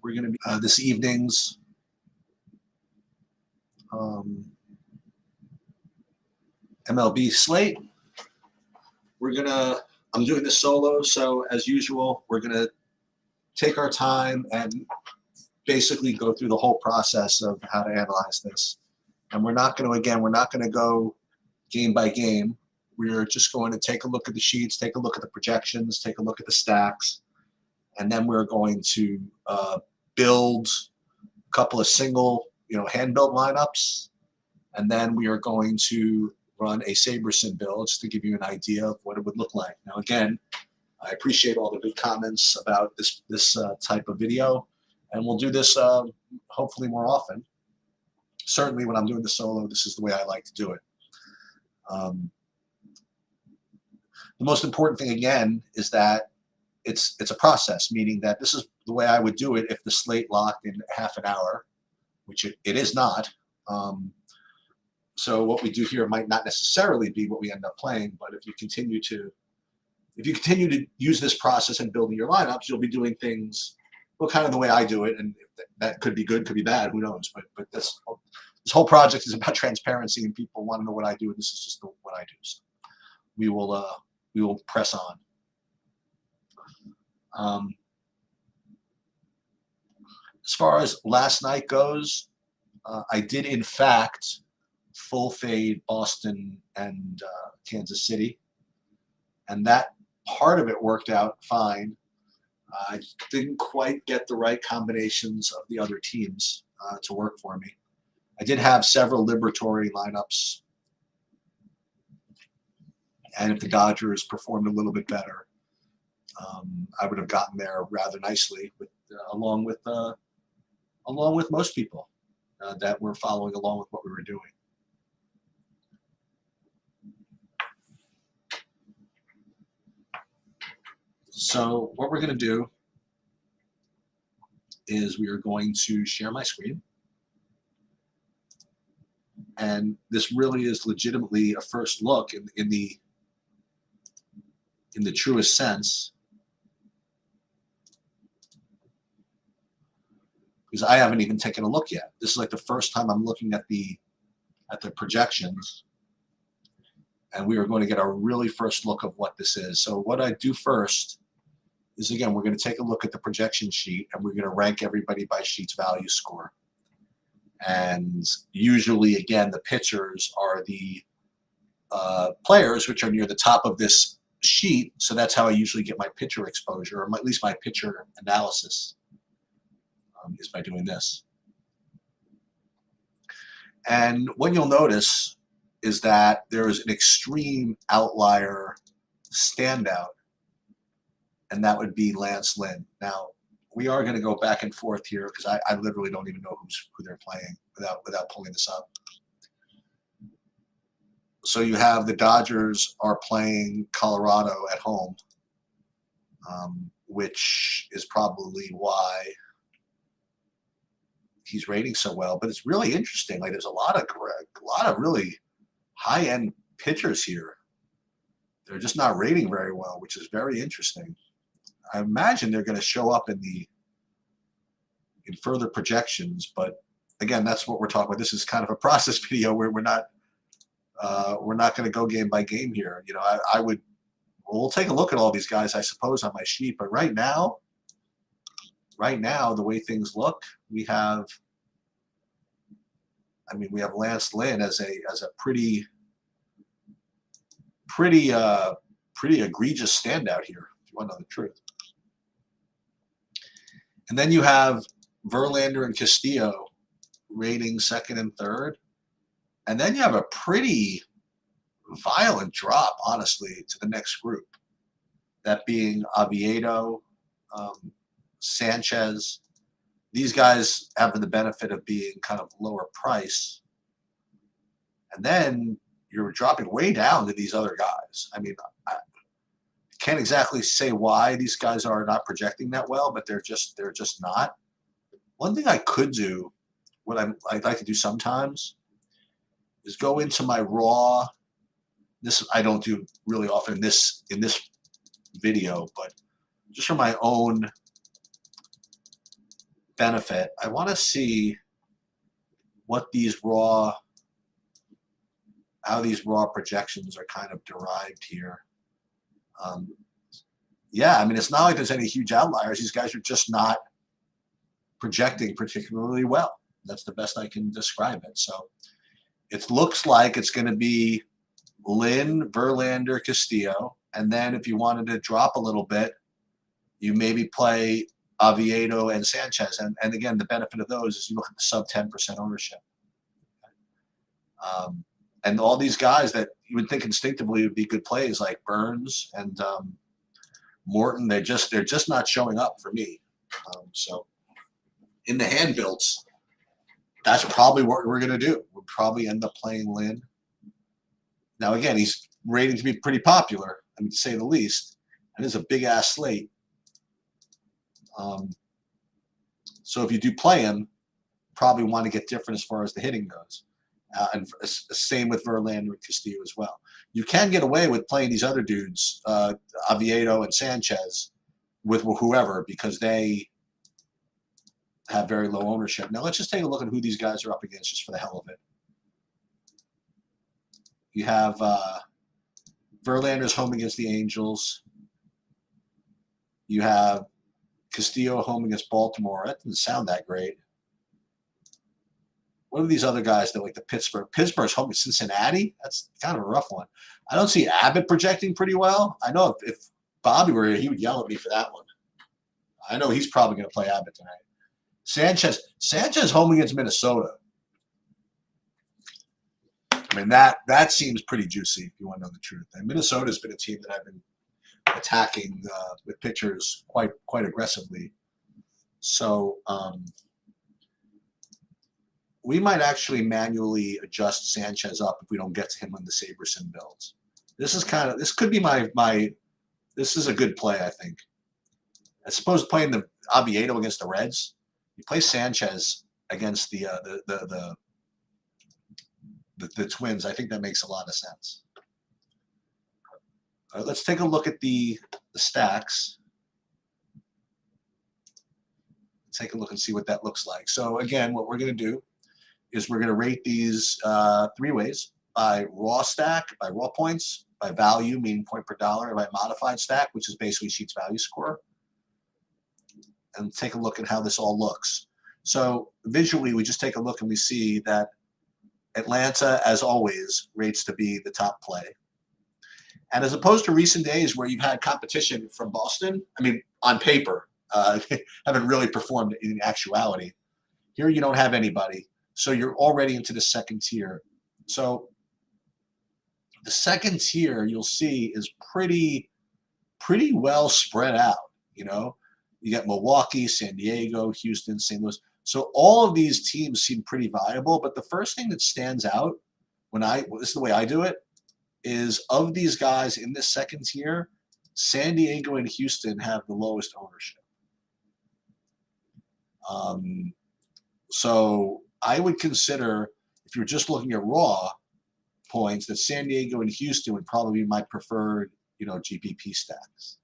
We're going to be this evening's MLB slate. I'm doing this solo, so as usual, we're going to take our time and basically go through the whole process of how to analyze this. And we're not going to go game by game. We're just going to take a look at the sheets, take a look at the projections, take a look at the stacks, and then we're going to build a couple of single, hand-built lineups, and then we are going to run a SaberSim build just to give you an idea of what it would look like. Now, again, I appreciate all the good comments about this type of video, and we'll do this hopefully more often. Certainly, when I'm doing the solo, this is the way I like to do it. The most important thing, again, is that it's a process, meaning that this is the way I would do it if the slate locked in half an hour, which it is not. So what we do here might not necessarily be what we end up playing, but if you continue to use this process in building your lineups, you'll be doing things, well, kind of the way I do it, and that could be good, could be bad, who knows? But this whole project is about transparency, and people want to know what I do, and this is just what I do. So we will press on. As far as last night goes, I did in fact full fade Boston and Kansas City, and that part of it worked out fine. I didn't quite get the right combinations of the other teams to work for me. I did have several liberatory lineups, and if the Dodgers performed a little bit better, I would have gotten there rather nicely, along with most people that were following along with what we were doing. So what we're going to do is we are going to share my screen. And this really is legitimately a first look in the truest sense, because I haven't even taken a look yet. This is like the first time I'm looking at the projections, and we are going to get a really first look of what this is. So what I do first is, again, we're going to take a look at the projection sheet, and we're going to rank everybody by sheet's value score. And usually, again, the pitchers are the players which are near the top of this sheet. So that's how I usually get my pitcher exposure, or at least my pitcher analysis, is by doing this. And what you'll notice is that there is an extreme outlier standout, and that would be Lance Lynn. Now, we are going to go back and forth here because I literally don't even know who they're playing without pulling this up. So you have the Dodgers are playing Colorado at home, which is probably why he's rating so well. But it's really interesting. Like, there's a lot of really high-end pitchers here. They're just not rating very well, which is very interesting. I imagine they're going to show up in further projections, but again, that's what we're talking about. This is kind of a process video where we're not going to go game by game here. We'll take a look at all these guys, I suppose, on my sheet. But right now, the way things look, we have Lance Lynn as a pretty egregious standout here, if you want to know the truth. And then you have Verlander and Castillo rating second and third. And then you have a pretty violent drop, honestly, to the next group. That being Oviedo, Sanchez. These guys have the benefit of being kind of lower price. And then you're dropping way down to these other guys. I mean, I can't exactly say why these guys are not projecting that well, but they're just not. One thing I could do, what I'd like to do sometimes, is go into my raw. This I don't do really often in this video, but just for my own benefit. I want to see what how these raw projections are kind of derived here. Yeah, I mean, it's not like there's any huge outliers. These guys are just not projecting particularly well. That's the best I can describe it. So it looks like it's going to be Lynn, Verlander, Castillo. And then if you wanted to drop a little bit, you maybe play Oviedo and Sanchez. And again, the benefit of those is you look at the sub 10% ownership. And all these guys that you would think instinctively would be good plays, like Burns and Morton, they're just not showing up for me. So in the hand builds, that's probably what we're going to do. We'll probably end up playing Lynn. Now, again, he's rated to be pretty popular, I mean, to say the least. And it's a big-ass slate. So if you do play him, probably want to get different as far as the hitting goes. And same with Verlander and Castillo as well. You can get away with playing these other dudes, Oviedo and Sanchez, with whoever, because they have very low ownership. Now let's just take a look at who these guys are up against just for the hell of it. You have Verlander's home against the Angels. You have Castillo home against Baltimore. That doesn't sound that great. What are these other guys that like the Pittsburgh? Pittsburgh's home against Cincinnati? That's kind of a rough one. I don't see Abbott projecting pretty well. I know if Bobby were here, he would yell at me for that one. I know he's probably going to play Abbott tonight. Sanchez home against Minnesota. I mean, that seems pretty juicy, if you want to know the truth. And Minnesota's been a team that I've been attacking with pitchers quite aggressively. So we might actually manually adjust Sanchez up if we don't get to him on the Saberson builds. This could be this is a good play, I think. I suppose playing the Oviedo against the Reds, you play Sanchez against the Twins. I think that makes a lot of sense. All right, let's take a look at the stacks. Take a look and see what that looks like. So again, what we're going to do is we're going to rate these three ways: by raw stack, by raw points, by value, meaning point per dollar, and by modified stack, which is basically Sheets value score. And take a look at how this all looks. So visually, we just take a look and we see that Atlanta, as always, rates to be the top play. And as opposed to recent days where you've had competition from Boston, I mean, on paper, haven't really performed in actuality. Here you don't have anybody. So you're already into the second tier. So the second tier, you'll see, is pretty well spread out. You know, you got Milwaukee, San Diego, Houston, St. Louis. So all of these teams seem pretty viable. But the first thing that stands out this is the way I do it, is of these guys in this second tier, San Diego and Houston have the lowest ownership. So I would consider, if you're just looking at raw points, that San Diego and Houston would probably be my preferred, GPP stacks.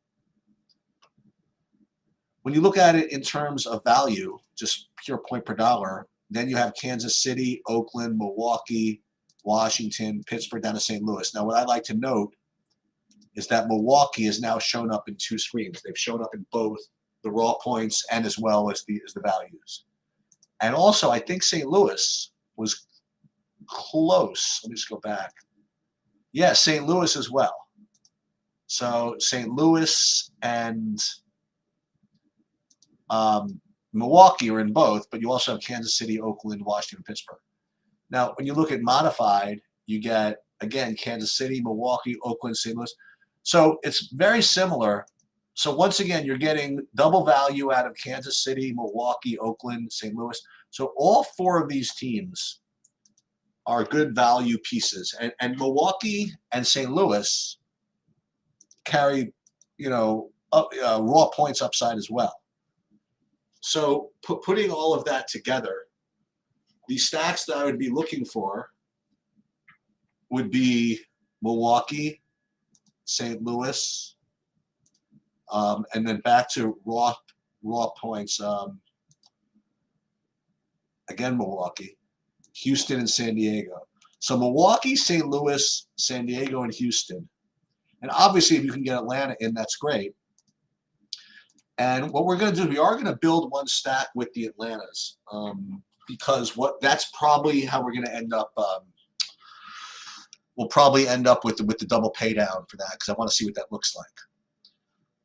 When you look at it in terms of value, just pure point per dollar, then you have Kansas City, Oakland, Milwaukee, Washington, Pittsburgh, down to St. Louis. Now, what I'd like to note is that Milwaukee has now shown up in two screens. They've shown up in both the raw points and as well as the values. And also, I think St. Louis was close. Let me just go back. Yeah, St. Louis as well. So St. Louis and Milwaukee are in both, but you also have Kansas City, Oakland, Washington, Pittsburgh. Now, when you look at modified, you get, again, Kansas City, Milwaukee, Oakland, St. Louis. So it's very similar. So once again, you're getting double value out of Kansas City, Milwaukee, Oakland, St. Louis. So all four of these teams are good value pieces. And Milwaukee and St. Louis carry, raw points upside as well. So putting all of that together, the stacks that I would be looking for would be Milwaukee, St. Louis, and then back to raw points. again Milwaukee, Houston, and San Diego. So Milwaukee, St. Louis, San Diego, and Houston. And obviously, if you can get Atlanta in, that's great. And what we're going to do, we are going to build one stack with the Atlantas, because that's probably how we're going to end up. We'll probably end up with the double pay down for that, because I want to see what that looks like.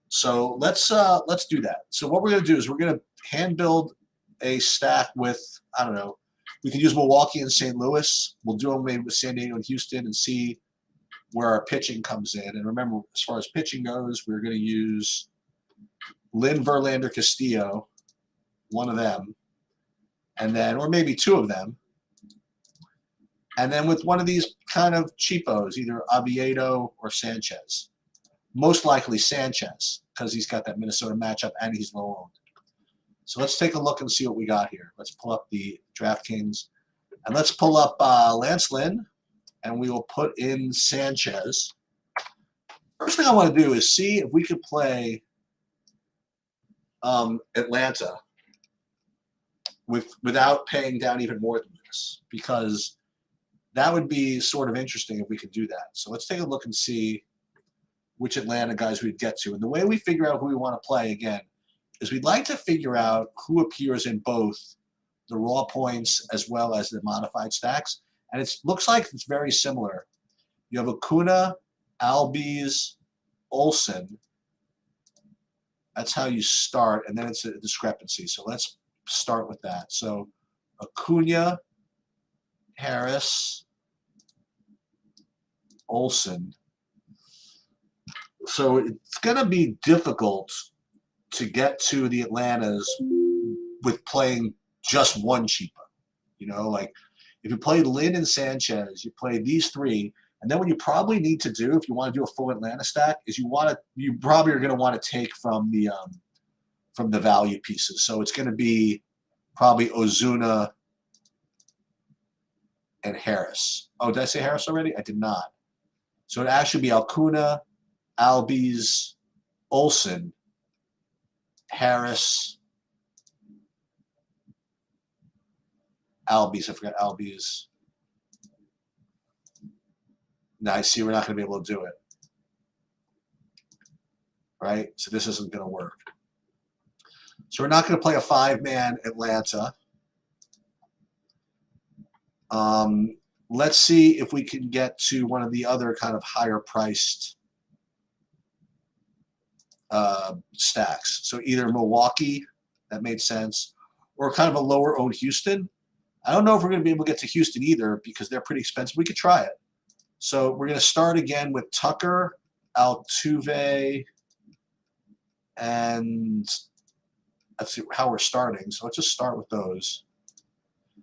So let's do that. So what we're going to do is we're going to hand build a stack with, I don't know, we can use Milwaukee and St. Louis. We'll do them maybe with San Diego and Houston and see where our pitching comes in. And remember, as far as pitching goes, we're going to use Lynn, Verlander, Castillo, one of them, and then, or maybe two of them. And then with one of these kind of cheapos, either Oviedo or Sanchez. Most likely Sanchez, because he's got that Minnesota matchup and he's low owned. So let's take a look and see what we got here. Let's pull up the DraftKings, and let's pull up Lance Lynn, and we will put in Sanchez. First thing I want to do is see if we could play Atlanta without paying down even more than this, because that would be sort of interesting if we could do that. So let's take a look and see which Atlanta guys we'd get to. And the way we figure out who we want to play, again, is we'd like to figure out who appears in both the raw points as well as the modified stacks. And it looks like it's very similar. You have Acuna, Albies, Olsen. That's how you start, and then it's a discrepancy. So let's start with that. So Acuna, Harris, Olsen. So it's going to be difficult to get to the Atlantas with playing just one cheaper. You know, like if you play Lynn and Sanchez, you play these three, and then what you probably need to do if you want to do a full Atlanta stack is you probably are going to want to take from the value pieces. So it's going to be probably Ozuna and Harris. Oh, did I say Harris already? I did not. So it'd actually be Acuna, Albies, Olsen, Harris, Albies. I forgot Albies. Now I see we're not going to be able to do it. Right? So this isn't going to work. So we're not going to play a five-man Atlanta. Let's see if we can get to one of the other kind of higher-priced stacks. So either Milwaukee, that made sense, or kind of a lower-owned Houston. I don't know if we're going to be able to get to Houston either because they're pretty expensive. We could try it. So we're going to start again with Tucker, Altuve, and let's see how we're starting. So let's just start with those.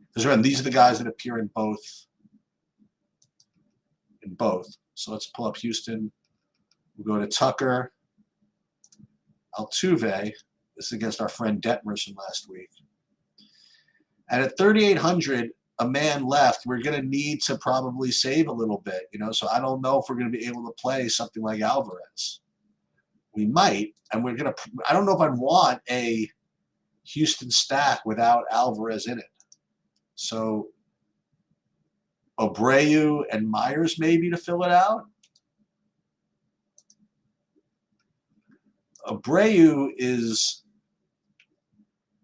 Because remember, these are the guys that appear in both. So let's pull up Houston. We'll go to Tucker, Altuve. This is against our friend Detmers from last week. And at 3,800, a man left, we're going to need to probably save a little bit, you know. So I don't know if we're going to be able to play something like Alvarez. We might, and we're going to. I don't know if I'd want a Houston stack without Alvarez in it. So Abreu and Myers maybe to fill it out. Abreu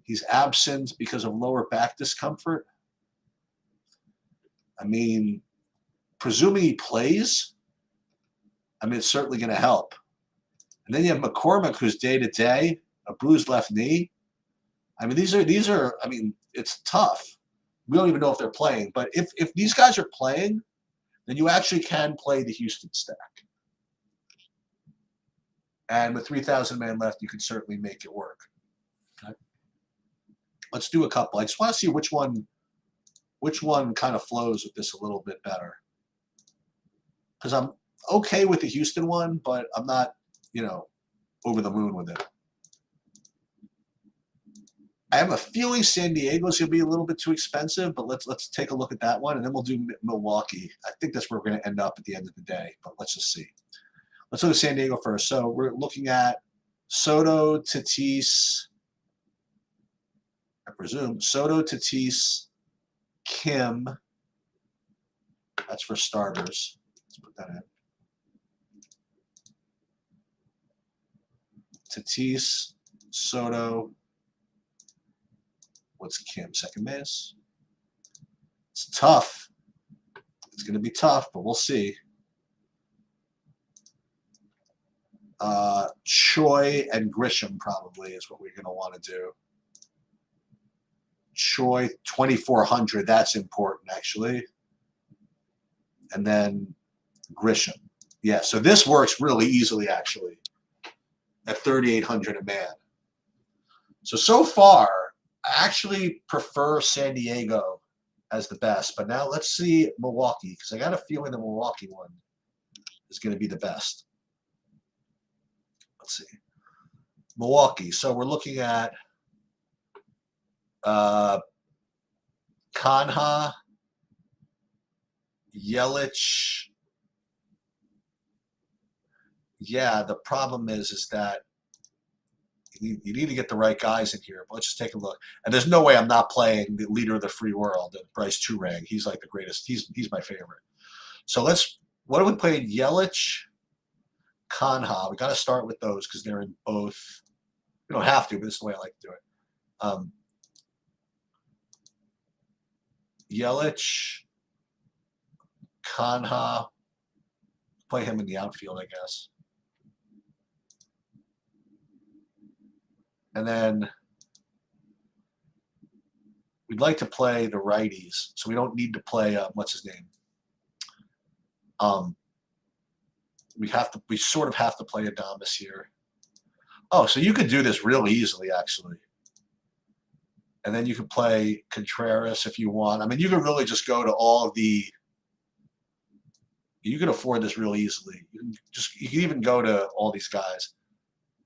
he's absent because of lower back discomfort. I mean, presuming he plays, I mean, it's certainly going to help. And then you have McCormick, who's day-to-day, a bruised left knee. I mean, these are. I mean, it's tough. We don't even know if they're playing. But if these guys are playing, then you actually can play the Houston stack. And with 3,000 man left, you can certainly make it work. Okay. Let's do a couple. I just want to see which one kind of flows with this a little bit better. Because I'm okay with the Houston one, but I'm not, you know, over the moon with it. I have a feeling San Diego's going to be a little bit too expensive, but let's take a look at that one, and then we'll do Milwaukee. I think that's where we're going to end up at the end of the day, but let's just see. Let's look at San Diego first. So we're looking at Soto, Tatis, I presume. Soto, Tatis, Kim. That's for starters. Let's put that in. Tatis, Soto. What's Kim? Second base. It's tough. It's going to be tough, but we'll see. Choi and Grisham probably is what we're going to want to do. Choi, 2,400. That's important, actually. And then Grisham. Yeah, so this works really easily, actually, at 3,800 a man. So far, I actually prefer San Diego as the best. But now let's see Milwaukee, because I got a feeling the Milwaukee one is going to be the best. Let's see. Milwaukee. So we're looking at Kanha, Yelich. Yeah, the problem is that you need to get the right guys in here. But let's just take a look. And there's no way I'm not playing the leader of the free world, Bryce Turang. He's like the greatest. He's my favorite. So what do we play? Yelich, Kanha. We got to start with those because they're in both. We don't have to, but this is the way I like to do it. Yelich, Kanha. Play him in the outfield, I guess. And then we'd like to play the righties, so we don't need to play what's his name. We sort of have to play Adames here. Oh, so you could do this real easily, actually. And then you could play Contreras if you want. I mean, you could really just go to all of the. You can afford this real easily. You can even go to all these guys.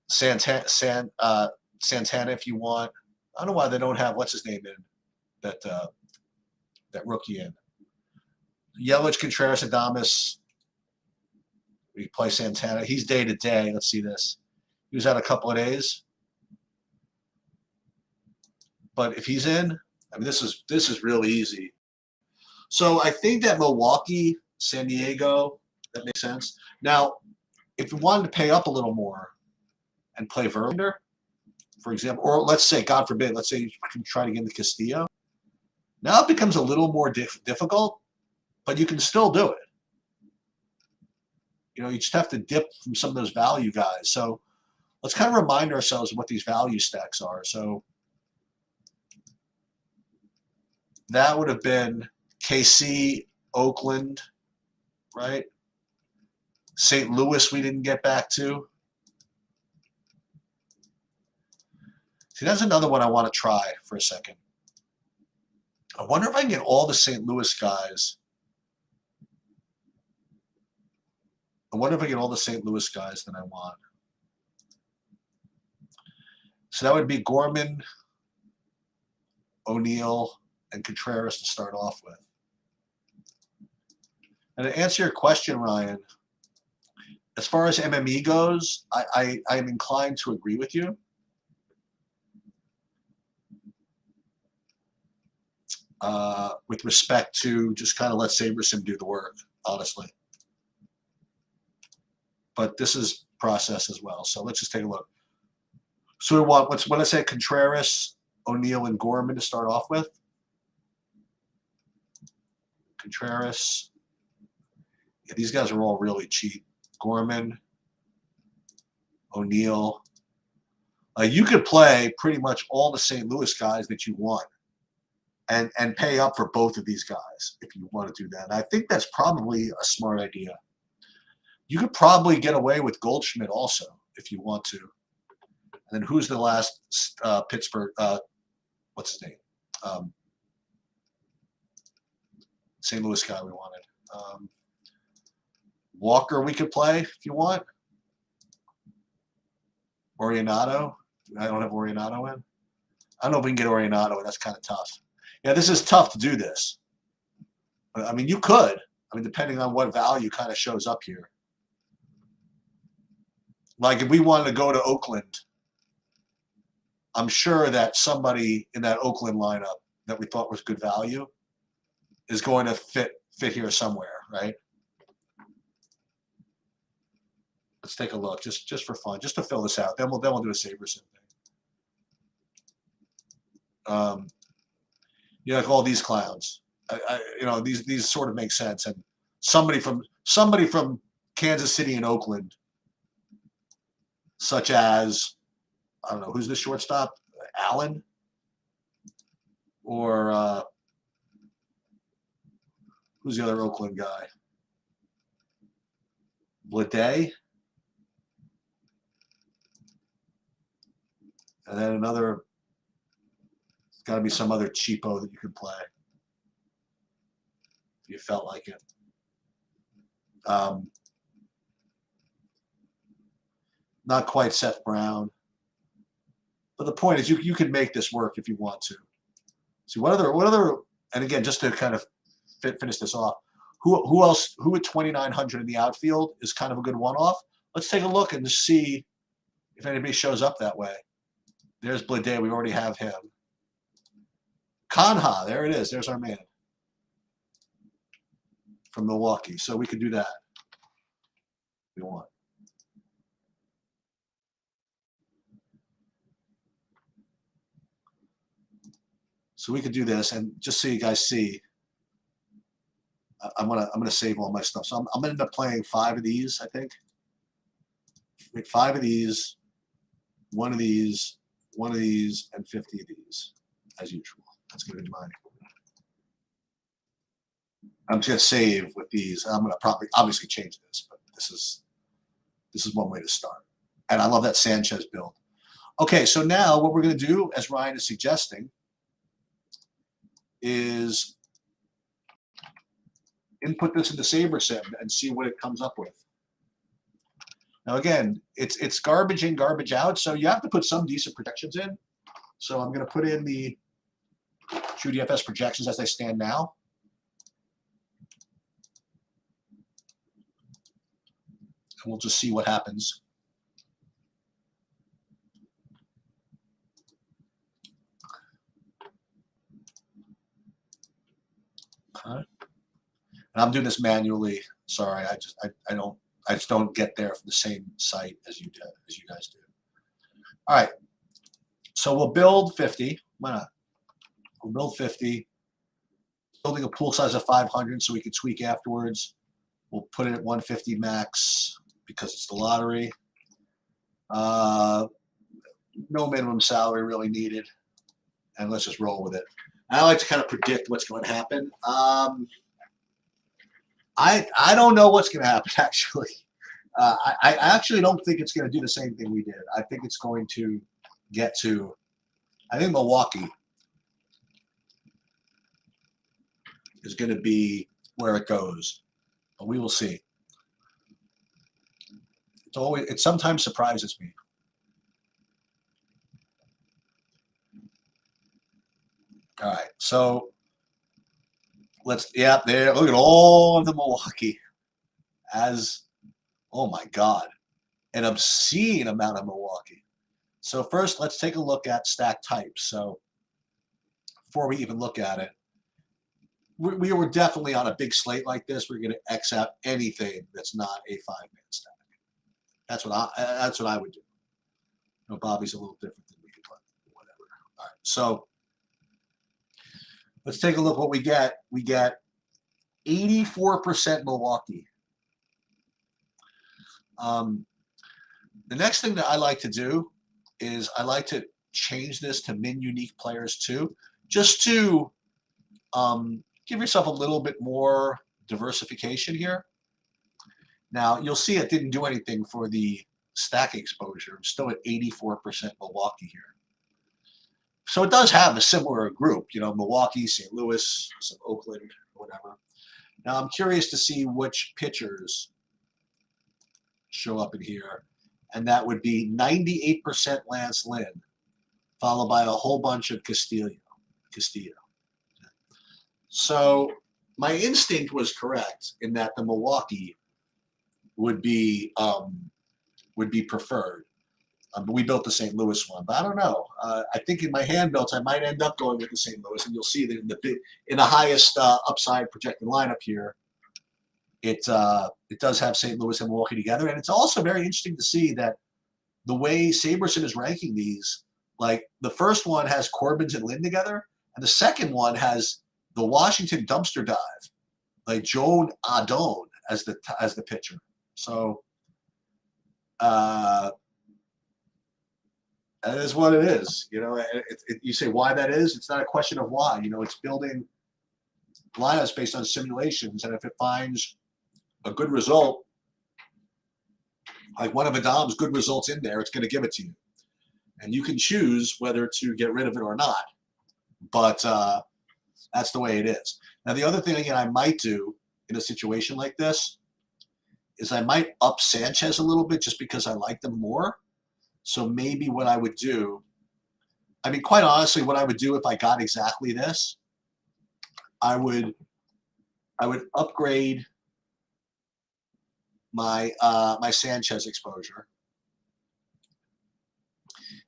Santana if you want. I don't know why they don't have what's his name in that rookie in. Yelich, Contreras, Adames. We play Santana. He's day to day. Let's see this. He was out a couple of days. But if he's in, I mean, this is really easy. So I think that Milwaukee, San Diego, that makes sense. Now, if we wanted to pay up a little more and play Verlander, for example, or let's say, God forbid, let's say you can try to get into Castillo. Now it becomes a little more difficult, but you can still do it. You know, you just have to dip from some of those value guys. So let's kind of remind ourselves of what these value stacks are. So that would have been KC, Oakland, right? St. Louis we didn't get back to. See, that's another one I want to try for a second. I wonder if I can get all the St. Louis guys. I wonder if I get all the St. Louis guys that I want. So that would be Gorman, O'Neill, and Contreras to start off with. And to answer your question, Ryan, as far as MME goes, I am inclined to agree with you. With respect to just kind of let Sabersim do the work, honestly. But this is process as well. So let's just take a look. So we want, when I say Contreras, O'Neill, and Gorman to start off with. Contreras. Yeah, these guys are all really cheap. Gorman, O'Neill. You could play pretty much all the St. Louis guys that you want and pay up for both of these guys if you want to do that. And I think that's probably a smart idea. You could probably get away with Goldschmidt also if you want to. And then who's the last Pittsburgh? What's his name? St. Louis guy we wanted. Walker we could play if you want. Orionato. I don't have Orionato in. I don't know if we can get Orionato in. That's kind of tough. Yeah, this is tough to do this. I mean, you could. I mean, depending on what value kind of shows up here. Like if we wanted to go to Oakland, I'm sure that somebody in that Oakland lineup that we thought was good value is going to fit here somewhere, right? Let's take a look, just for fun, just to fill this out. Then we'll do a Saberson thing. Like all these clowns. These sort of make sense. And somebody from Kansas City and Oakland, such as, I don't know, who's the shortstop? Allen? Or who's the other Oakland guy? Blade? And then another, it's got to be some other cheapo that you could play if you felt like it. Not quite Seth Brown. But the point is you can make this work if you want to. See, what other, and again, just to kind of finish this off, who else, who at 2,900 in the outfield is kind of a good one-off? Let's take a look and just see if anybody shows up that way. There's Blade. We already have him. Kanha, there it is. There's our man from Milwaukee. So we could do that if we want. So we could do this, and just so you guys see, I'm gonna save all my stuff. So I'm gonna end up playing 5 of these, I think. Make 5 of these, 1 of these, 1 of these, and 50 of these, as usual. That's gonna be mine. I'm just gonna save with these. I'm gonna probably obviously change this, but this is one way to start. And I love that Sanchez build. Okay, so now what we're gonna do, as Ryan is suggesting, is input this into SaberSim and see what it comes up with. Now again, it's garbage in, garbage out, so you have to put some decent projections in. So I'm going to put in the True DFS projections as they stand now. And we'll just see what happens. Okay. And I'm doing this manually. Sorry, I just don't get there from the same site as you guys do. All right. So we'll build 50. Why not? We'll build 50. Building a pool size of 500 so we can tweak afterwards. We'll put it at 150 max because it's the lottery. No minimum salary really needed. And let's just roll with it. I like to kind of predict what's going to happen. I don't know what's going to happen, actually. I actually don't think it's going to do the same thing we did. I think it's going to get to, I think Milwaukee is going to be where it goes. But we will see. It sometimes surprises me. All right, so there, look at all of the Milwaukee oh my God, an obscene amount of Milwaukee. So first, let's take a look at stack types. So before we even look at it, we were definitely on a big slate like this. We're going to X out anything that's not a 5-man stack. That's what I would do. Bobby's a little different than me, but whatever. All right, so let's take a look what we get. We get 84% Milwaukee. The next thing that I like to do is I like to change this to min unique players too, just to give yourself a little bit more diversification here. Now, you'll see it didn't do anything for the stack exposure. I'm still at 84% Milwaukee here. So it does have a similar group, Milwaukee, St. Louis, some Oakland, whatever. Now, I'm curious to see which pitchers show up in here. And that would be 98% Lance Lynn, followed by a whole bunch of Castillo. So my instinct was correct in that the Milwaukee would be preferred. But we built the St. Louis one. But I don't know. I think in my hand builds, I might end up going with the St. Louis, and you'll see that in the highest upside projected lineup here, it does have St. Louis and Milwaukee together, and it's also very interesting to see that the way Saberson is ranking these, like the first one has Corbins and Lynn together, and the second one has the Washington dumpster dive, like Joan Adone as the pitcher. So that is what it is. You say why that is. It's not a question of why. It's building lineups based on simulations, and if it finds a good result, like one of Adam's good results in there, it's going to give it to you. And you can choose whether to get rid of it or not. But that's the way it is. Now, the other thing, again, I might do in a situation like this is I might up Sanchez a little bit just because I like them more. So maybe what I would do, I mean, quite honestly, what I would do if I got exactly this, I would upgrade my Sanchez exposure.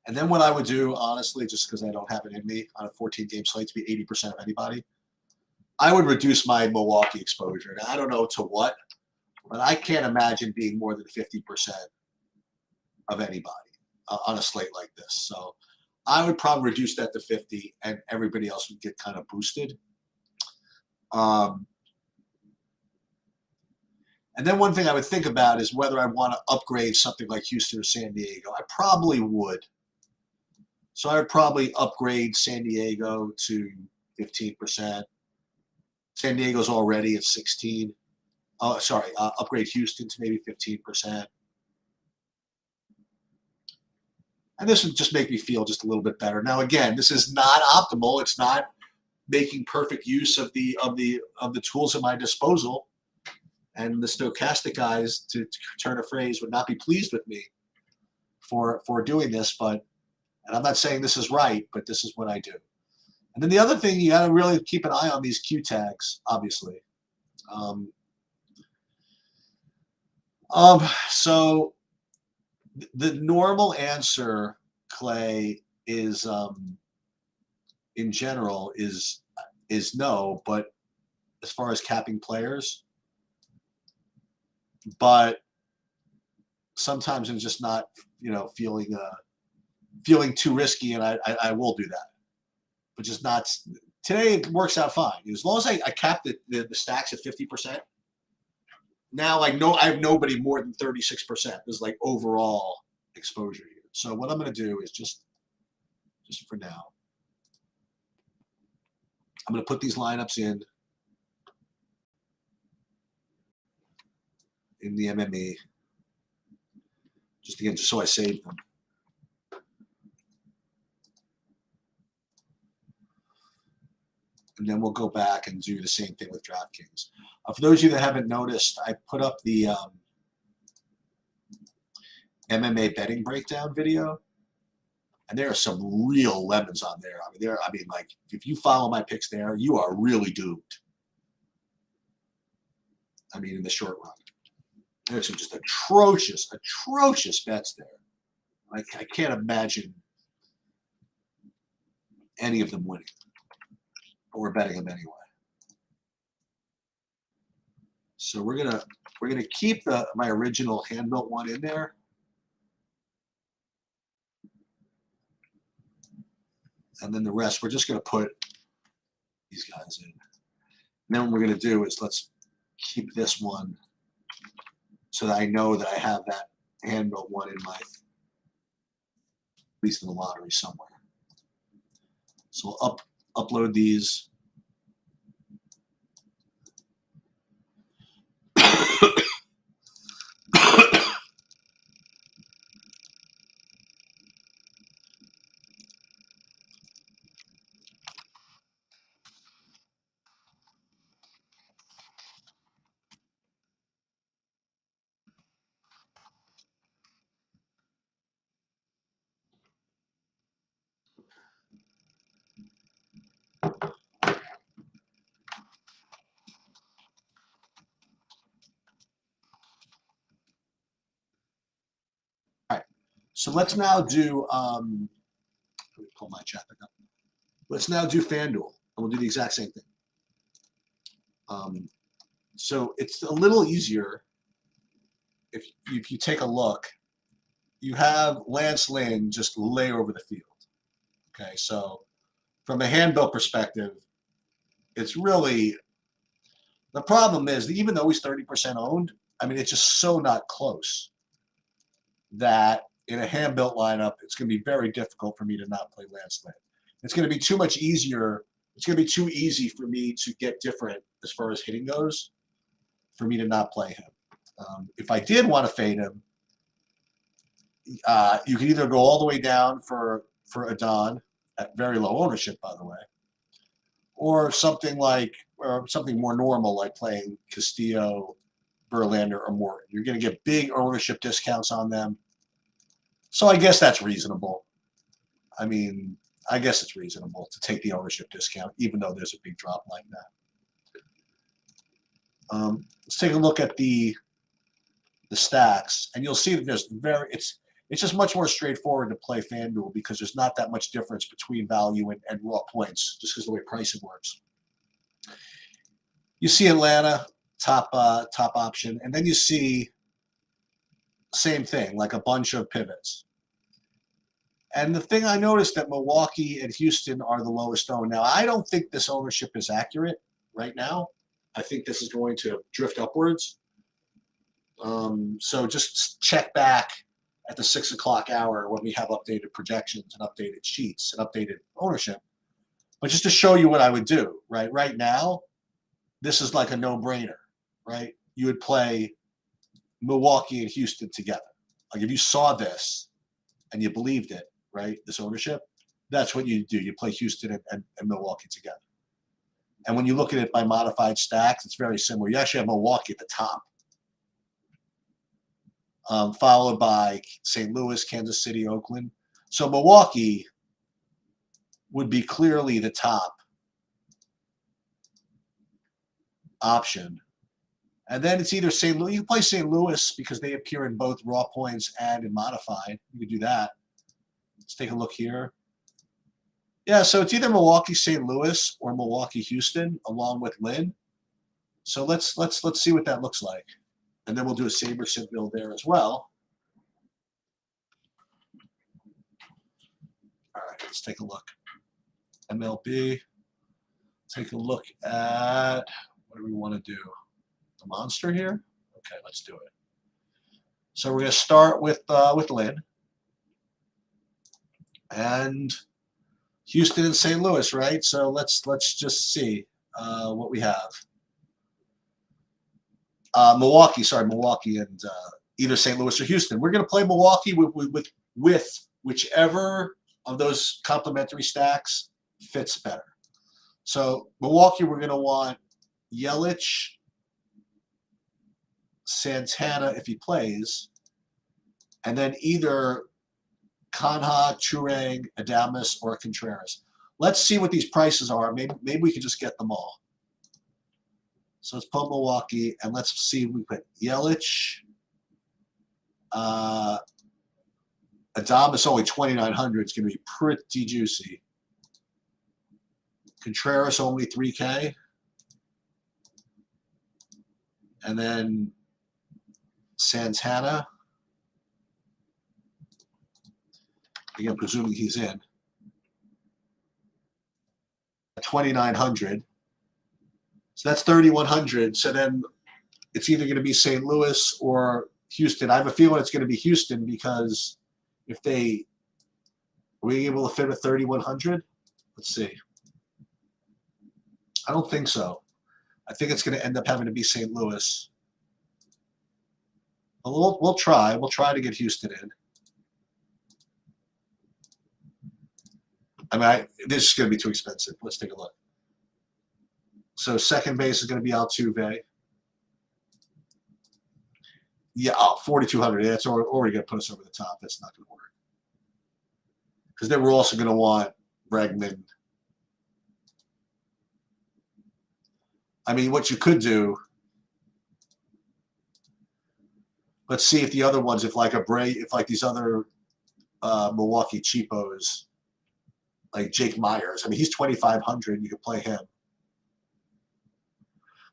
And then what I would do, honestly, just because I don't have it in me on a 14-game slate to be 80% of anybody, I would reduce my Milwaukee exposure. Now, I don't know to what, but I can't imagine being more than 50% of anybody on a slate like this. So I would probably reduce that to 50, and everybody else would get kind of boosted. And then one thing I would think about is whether I want to upgrade something like Houston or San Diego. I probably would. So I would probably upgrade San Diego to 15%. San Diego's already at 16. Oh, sorry, upgrade Houston to maybe 15%. And this would just make me feel just a little bit better. Now, again, this is not optimal. It's not making perfect use of the tools at my disposal. And the stochastic guys, to turn a phrase, would not be pleased with me for doing this. And I'm not saying this is right, but this is what I do. And then the other thing, you got to really keep an eye on these Q tags, obviously. So the normal answer, Clay, is in general is no, but as far as capping players, but sometimes I'm just not, feeling too risky, and I will do that, but just not today. It works out fine as long as I cap the stacks at 50%. Now I have nobody more than 36%. Is like overall exposure here. So what I'm going to do is just for now, I'm going to put these lineups in the MME, just so I save them. And then we'll go back and do the same thing with DraftKings. For those of you that haven't noticed, I put up the MMA betting breakdown video, and there are some real lemons on there. Like if you follow my picks there, you are really doomed. In the short run, there's some just atrocious bets there. I can't imagine any of them winning. But we're betting them anyway. So we're gonna keep my original hand-built one in there. And then the rest, we're just going to put these guys in. And then what we're going to do is let's keep this one so that I know that I have that hand-built one in at least in the lottery somewhere. So we'll upload these. So let's now do, let me pull my chat back up. Let's now do FanDuel, and we'll do the exact same thing. So it's a little easier if you take a look. You have Lance Lynn just lay over the field. Okay, so from a handbill perspective, it's really, the problem is that even though he's 30% owned, I mean, it's just so not close that in a hand-built lineup, it's going to be very difficult for me to not play Lance Lynn. It's going to be too much easier. It's going to be too easy for me to get different as far as hitting goes for me to not play him. If I did want to fade him, you can either go all the way down for Adon at very low ownership, by the way, or something more normal like playing Castillo, Verlander, or Morton. You're going to get big ownership discounts on them. So I guess that's reasonable. I mean, I guess it's reasonable to take the ownership discount, even though there's a big drop like that. Let's take a look at the stacks, and you'll see that there's it's just much more straightforward to play FanDuel because there's not that much difference between value and raw points, just because of the way pricing works. You see Atlanta, top option, and then you see same thing, like a bunch of pivots. And the thing I noticed that Milwaukee and Houston are the lowest owned. Now, I don't think this ownership is accurate right now. I think this is going to drift upwards. So just check back at the 6 o'clock hour when we have updated projections and updated sheets and updated ownership. But just to show you what I would do, right? Right now, this is like a no-brainer, right? You would play Milwaukee and Houston together. Like if you saw this and you believed it, right, this ownership, that's what you do. You play Houston and Milwaukee together. And when you look at it by modified stacks, it's very similar. You actually have Milwaukee at the top, followed by St. Louis, Kansas City, Oakland. So Milwaukee would be clearly the top option. And then it's either St. Louis. You can play St. Louis because they appear in both raw points and in modified. You could do that. Let's take a look here. Yeah, so it's either Milwaukee, St. Louis, or Milwaukee, Houston, along with Lynn. So let's see what that looks like, and then we'll do a saber sit build there as well. All right, let's take a look. MLB. Take a look at what do we want to do? The monster here. Okay, let's do it. So we're going to start with Lynn and Houston and St. Louis, right? So let's just see what we have. Milwaukee and either St. Louis or Houston. We're going to play Milwaukee with whichever of those complementary stacks fits better. So Milwaukee, we're going to want Yelich, Santana if he plays, and then either Canha, Turang, Adames, or Contreras. Let's see what these prices are. Maybe we can just get them all. So let's put Milwaukee, and let's see if we put Yelich. Adames only 2,900. It's going to be pretty juicy. Contreras only 3K. And then Santana. Again, presuming he's in. 2,900. So that's 3,100. So then it's either going to be St. Louis or Houston. I have a feeling it's going to be Houston because if are we able to fit a 3,100? Let's see. I don't think so. I think it's going to end up having to be St. Louis. We'll try. We'll try to get Houston in. I mean, this is going to be too expensive. Let's take a look. So second base is going to be Altuve. Yeah, 4,200. That's already going to put us over the top. That's not going to work. Because then we're also going to want Bregman. I mean, what you could do, let's see if the other ones, if like these other Milwaukee cheapos like Jake Myers. I mean, he's 2,500. You could play him.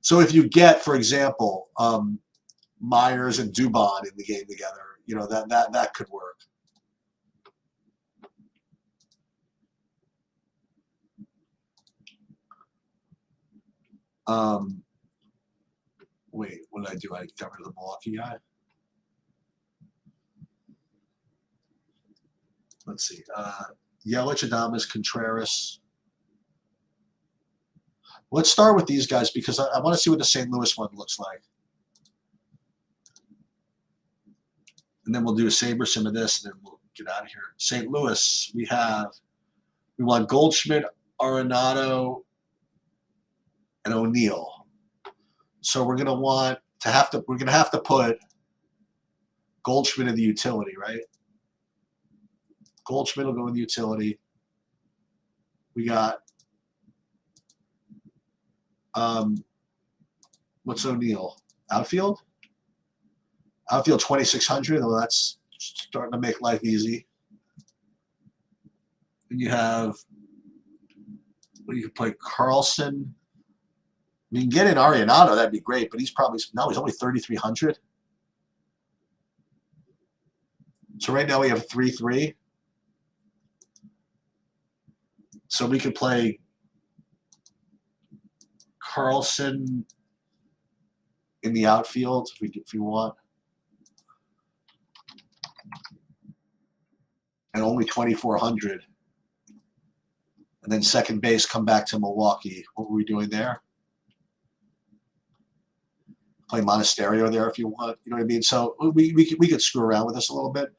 So if you get, for example, Myers and Dubon in the game together, you know, that could work. Wait, what did I do? I got rid of the Milwaukee guy. Let's see. Yelich, Adames, Contreras. Let's start with these guys because I want to see what the St. Louis one looks like. And then we'll do a Saber sim of this, and then we'll get out of here. St. Louis, we want Goldschmidt, Arenado, and O'Neill. So we're gonna have to put Goldschmidt in the utility, right? Goldschmidt will go in the utility. We got what's O'Neill? Outfield? Outfield 2,600. Well, that's starting to make life easy. And you have, well, you can play Carlson. You can get in Arenado, that'd be great, but he's only 3,300. So right now we have 3-3. So we could play Carlson in the outfield if we want. And only 2,400. And then second base, come back to Milwaukee. What were we doing there? Play Monasterio there if you want. You know what I mean? So we could screw around with this a little bit.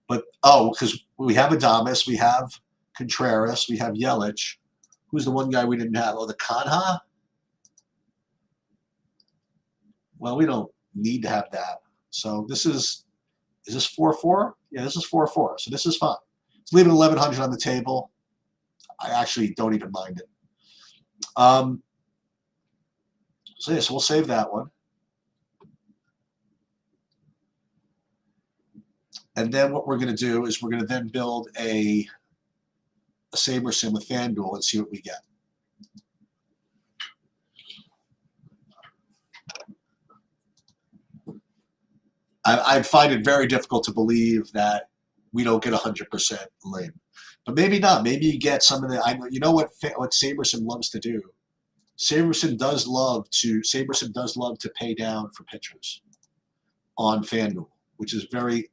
But, because we have Adames, we have Contreras, we have Yelich. Who's the one guy we didn't have? Oh, the Kanha? Well, we don't need to have that. So this is this 4-4? Yeah, this is 4-4. So this is fine. Let's leave it 1,100 on the table. I actually don't even mind it. So yes, we'll save that one. And then what we're going to do is we're going to then build a Saber sim with FanDuel and see what we get. I find it very difficult to believe that we don't get 100% lane. But maybe not. Maybe you get some of the. I know. You know what SaberSim loves to do. SaberSim does love to pay down for pitchers on FanDuel, which is very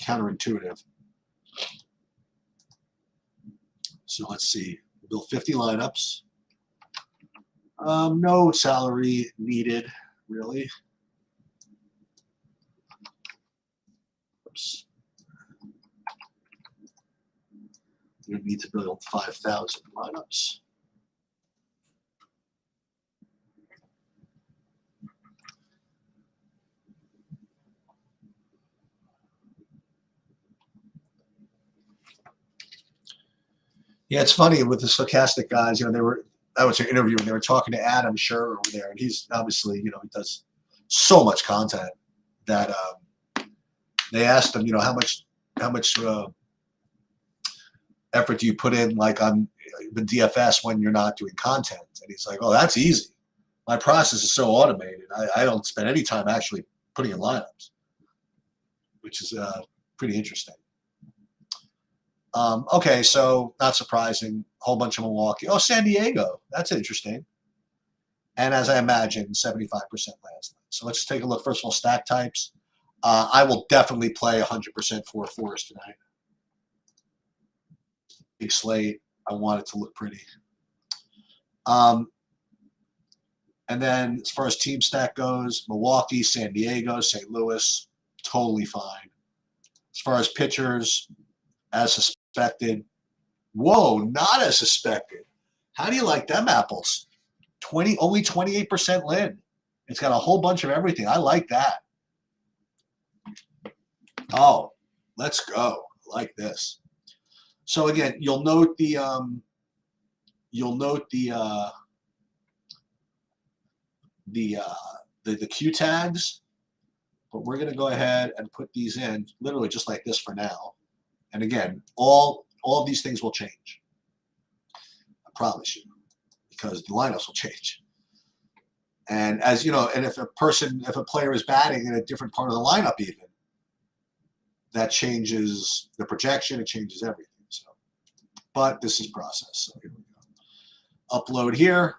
counterintuitive. So let's see. Build 50 lineups. No salary needed, really. Oops. You need to build 5,000 lineups. Yeah, it's funny with the stochastic guys. You know, I was an interview and they were talking to Adam Scher over there, and he's obviously, you know, he does so much content that they asked him, you know, how much effort do you put in, like on the DFS when you're not doing content? And he's like, oh, that's easy. My process is so automated. I don't spend any time actually putting in lineups, which is pretty interesting. Okay, so not surprising, a whole bunch of Milwaukee. Oh, San Diego. That's interesting. And as I imagined, 75% last night. So let's take a look. First of all, stack types. I will definitely play 100% 4-4s tonight. Big slate. I want it to look pretty. And then as far as team stack goes, Milwaukee, San Diego, St. Louis, totally fine. As far as pitchers, as suspected. Whoa, not as suspected. How do you like them apples? Only 28% Lynn. It's got a whole bunch of everything. I like that. Oh, let's go. I like this. So again, you'll note the Q tags, but we're going to go ahead and put these in literally just like this for now. And again, all of these things will change. I promise you, because the lineups will change. And as you know, and if a player is batting in a different part of the lineup, even that changes the projection. It changes everything. So, but this is process. So here we go. Upload here.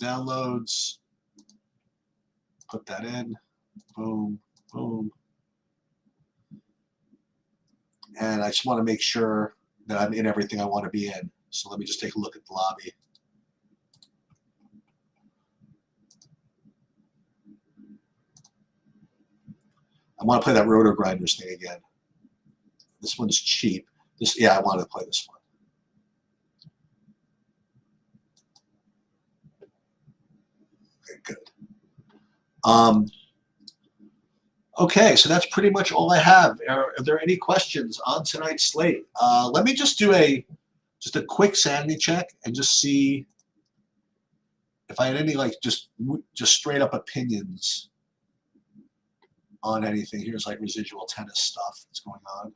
Downloads. Put that in. Boom, boom. And I just want to make sure that I'm in everything I want to be in. So let me just take a look at the lobby. I want to play that Roto Grinders thing again. This one's cheap. Yeah, I wanted to play this one. Okay, good. Okay, so that's pretty much all I have. Are there any questions on tonight's slate? Let me just do a quick sanity check and just see if I had any just straight up opinions on anything. Here's like residual tennis stuff that's going on.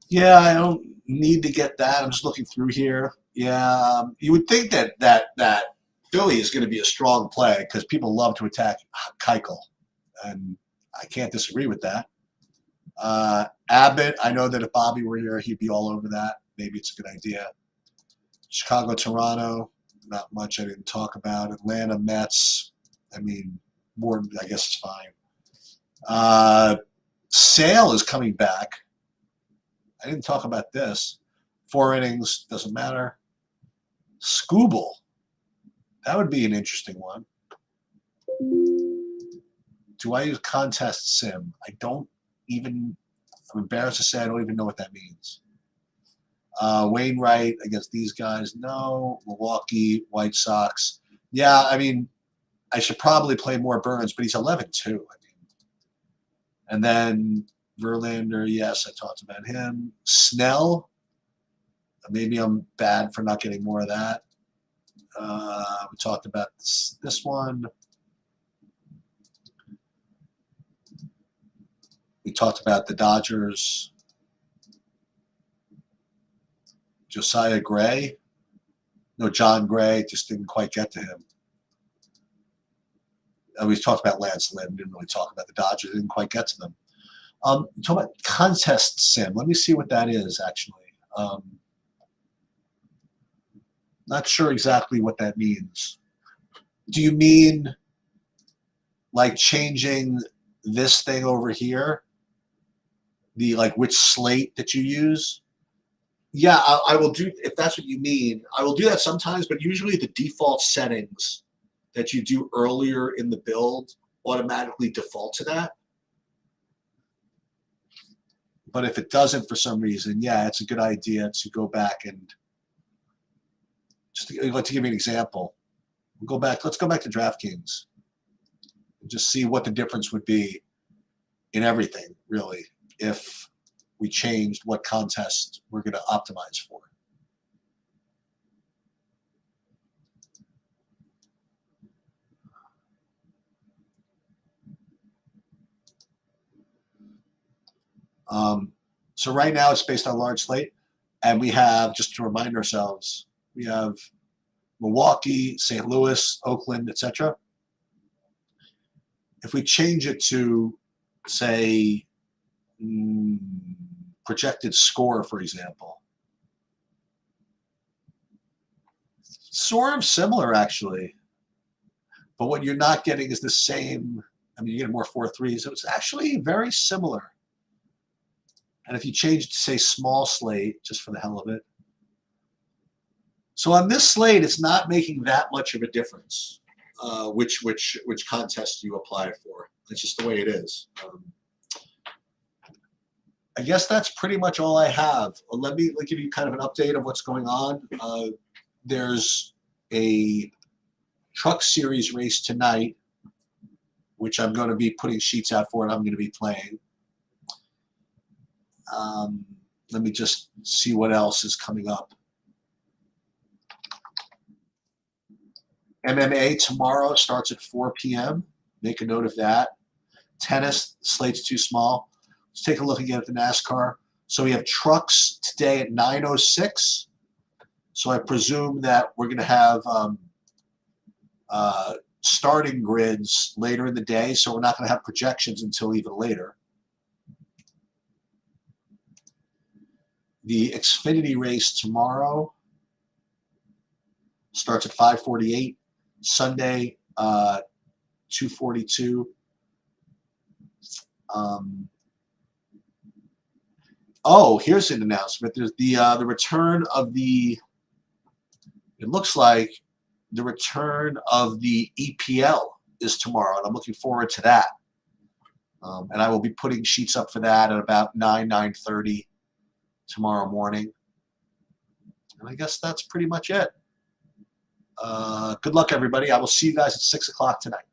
Yeah, I don't need to get that. I'm just looking through here. Yeah, you would think that Philly is going to be a strong play because people love to attack Keuchel, and I can't disagree with that. Abbott, I know that if Bobby were here, he'd be all over that. Maybe it's a good idea. Chicago, Toronto, not much I didn't talk about. Atlanta, Mets, I mean, more, I guess is fine. Sale is coming back. I didn't talk about this. 4 innings, doesn't matter. Scooble, that would be an interesting one. Do I use contest sim? I'm embarrassed to say I don't even know what that means. Wainwright against these guys, no. Milwaukee, White Sox. Yeah, I mean, I should probably play more Burns, but he's 11-2. I mean, and then Verlander, yes, I talked about him. Snell, maybe I'm bad for not getting more of that. We talked about this one. We talked about the Dodgers. Josiah Gray. No, John Gray, just didn't quite get to him. We talked about Lance Lynn. Didn't really talk about the Dodgers. Didn't quite get to them. Talk about contest sim. Let me see what that is, actually. Not sure exactly what that means. Do you mean like changing this thing over here? The which slate that you use? Yeah, I will do, if that's what you mean. I will do that sometimes, but usually the default settings that you do earlier in the build automatically default to that. But if it doesn't for some reason, yeah, it's a good idea to go back and I'd like to give you an example. Let's go back to DraftKings and just see what the difference would be in everything, really, if we changed what contest we're going to optimize for. So right now it's based on large slate, and we have, just to remind ourselves, we have Milwaukee, St. Louis, Oakland, etc. If we change it to, say, projected score, for example, sort of similar, actually. But what you're not getting is the same. I mean, you get more 4-3s. So it's actually very similar. And if you change it to, say, small slate, just for the hell of it. So on this slate, it's not making that much of a difference which contest you apply for. That's just the way it is. I guess that's pretty much all I have. Let me give you kind of an update of what's going on. There's a Truck Series race tonight which I'm going to be putting sheets out for, and I'm going to be playing. Let me just see what else is coming up. MMA tomorrow starts at 4 p.m. Make a note of that. Tennis, slate's too small. Let's take a look again at the NASCAR. So we have trucks today at 9:06. So I presume that we're going to have starting grids later in the day. So we're not going to have projections until even later. The Xfinity race tomorrow starts at 5:48. Sunday, 2:42. Oh, here's an announcement. There's the return of the. It looks like the return of the EPL is tomorrow, and I'm looking forward to that. And I will be putting sheets up for that at about 9:30 tomorrow morning. And I guess that's pretty much it. Good luck, everybody. I will see you guys at 6 o'clock tonight.